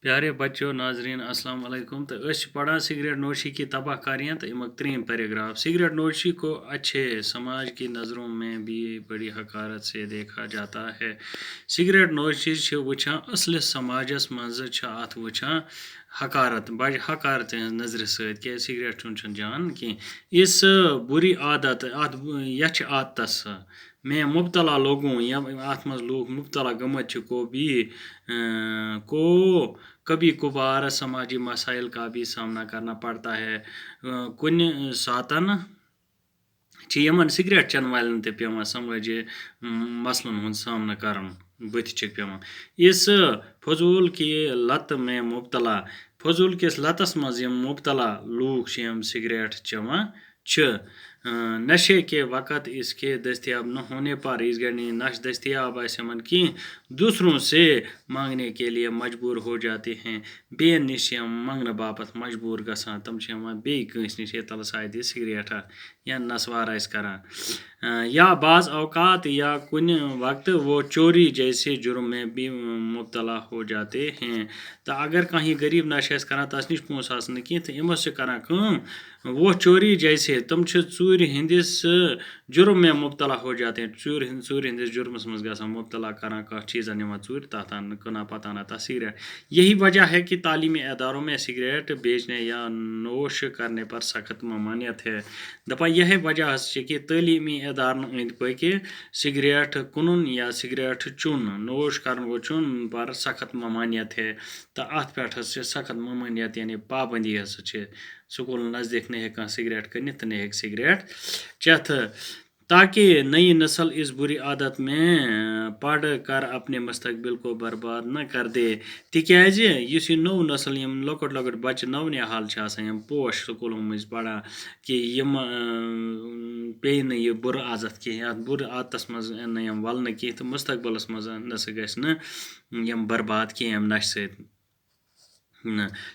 پیارے بچوں ناظرین السلام علیکم تو پڑھا سگریٹ نوشی کی تباہ کاریاں تو امک ترین پیراگراف سگریٹ نوشی کو اچھے سماج کی نظروں میں بھی بڑی حقارت سے دیکھا جاتا ہے سگریٹ نوشی وچھان اصل سماجس مز ات وچھان حقارت بڑ حقارت نظر ست کہ سگریٹ چون جان کی اس بری عادت یچ عادتس میں مبتلا لوگوں یا ات مز لوگ مبتلا گمت کو کبھی کبھار سماجی مسائل کا بھی سامنا کرنا پڑتا ہے کن ساتن یمن سگریٹ چن والن تہ پیوان سماجی مسلن ہند سامنا کرن بت پیوان اس فضول کی لت میں مبتلا فضول کس لتس مز مبتلا لوگ سگریٹ چوان نشے کے وقت اس کے دستیاب نہ ہونے پر اس گڑی نش دستیاب آسمن کی دوسروں سے مانگنے کے لیے مجبور ہو جاتے ہیں بے نش منگن باپت مجبور گسان تم بی کنس نش تلس آئے دی سگریٹ یا نسوار کران یا بعض اوقات یا کن وقت وہ چوری جیسے جرم میں بھی مبتلا ہو جاتے ہیں تو اگر کہیں غریب نشہ کران تس نش پونس آسن کی تو امس کران کم وہ چوری جیسے تم ژور ہندس جرم میں مبتلا ہو جاتے ہیں ژور ہندس جرمس مز گژھان مبتلا کران کھانا چیزا نوان ژور تات کنا پتانا تھا سگریٹ یہی وجہ ہے کہ تعلیمی اداروں میں سگریٹ بیچنے یا نوش کرنے پر سخت ممانعت ہے دپان یہ وجہ کہ تعلیمی ادارن اند پک سگریٹ کنن یا سگریٹ چون نوش کرن و چون پر سخت ممانعت ہے تو ات پہ سخت ممانعت یعنی پابندی سکول نزدیک نہیں ہکان سگریٹ کنت تو نہیں سگریٹ چتھ تاکہ نئی نسل اس بری عادت میں پڑھ کر اپنے مستقبل کو برباد نہ کر دے تکیاز اس نو نسل لکٹ لکٹ بچہ نو نحال پوش سکولوں مز پڑھان کہ پی نہ یہ بر عادت کی ات بر عادتس مز ولن کی تو مستقبلس مز نسا گھن برباد کی نشہ ست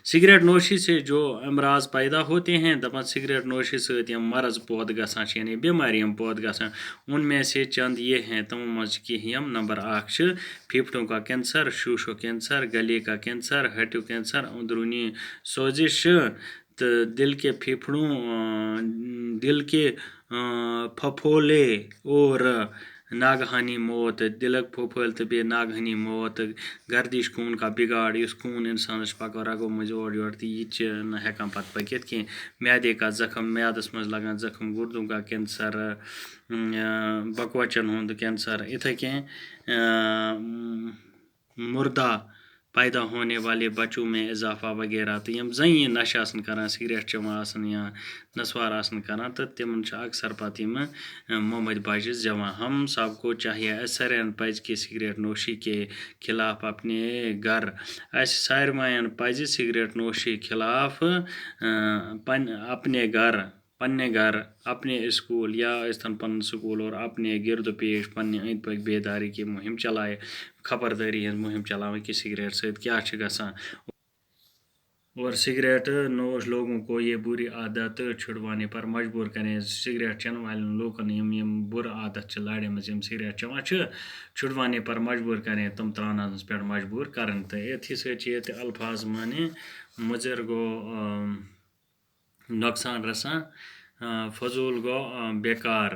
سگریٹ نوشی سے جو امراض پیدا ہوتے ہیں دپان سگریٹ نوشی ست مرض پود گسان یعنی بیماریاں پود گسان ان میں سے چند یہ ہیں تم مز کی نمبر 1 پھیپھڑوں کا کینسر شوشو کینسر گلے کا کینسر ہڈیوں کینسر اندرونی سوزش تو دل کے پھیپھڑوں دل کے پھپھولے اور ناگہانی موت دلک پھوپھل تو بی ناگہانی موت گردش خون کا بگاڑ اس خون انسانس پکو رگو مز اور یور تو یہ ہیکان پتہ پکت کی معدے کا زخم معدس مز لگان زخم گردوں کا کینسر بکوچن ہند کینسر اتھے کن مردہ پیدا ہونے والے بچوں میں اضافہ وغیرہ تو زن نشہ کران سگریٹ چوان یا نسوار کران تو تمن اکثر پتہ محمد بچہ زیوان ہم سب کو چاہیے سارن پز کہ سگریٹ نوشی کے خلاف اپنے گھر سارمین پز سگریٹ نوشی خلاف اپنے گھر اپنے اسکول یا پن سکول اور اپنے گرد پیش پنہ اند پک بیداری کی مہم چلائے خبرداری ہز مہم چلاویں کہ سگریٹ ست کیا گژھان اور سگریٹ نوش لوگوں کو یہ بری عادت چھڑوانے پر مجبور کریں سگریٹ چن والن لوکن بر عادت لاڑے مز سگریٹ چوان چھڑوانے پر مجبور کریں تم ترانس پہ مجبور کرن تو اتھی ست الفاظ مانے مضر گو نقصان رساں فضول گو بیکار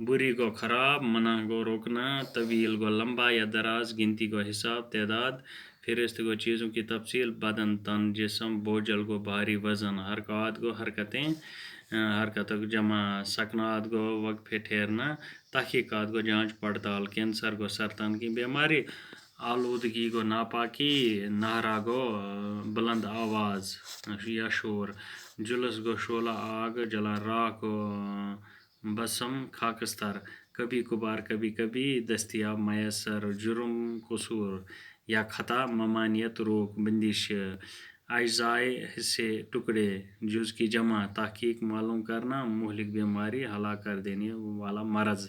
بری گو خراب منع گو روکنا طویل گو لمبا یا دراز گنتی گو حساب تعداد فہرست گو چیزوں کی تفصیل بدن تن جسم بوجھل گو بھاری وزن حرکات گو حرکتیں حرکتوں جمع سکنات گو وقفے ٹھہرنا تحقیقات گو جانچ پڑتال کینسر گو سرطان کی بیماری آلودگی گو ناپاکی نہرا گو بلند آواز یا شور جلس گو شعلہ آگ جلان راکھ گو بسم خاکستر کبھی کبھار کبھی کبھی دستیاب میسر جرم قصور یا خطا ممانعت روک بندش اجزائے حصے ٹکڑے جز کی جمع تحقیق معلوم کرنا مہلک بیماری ہلاک کر دینے والا مرض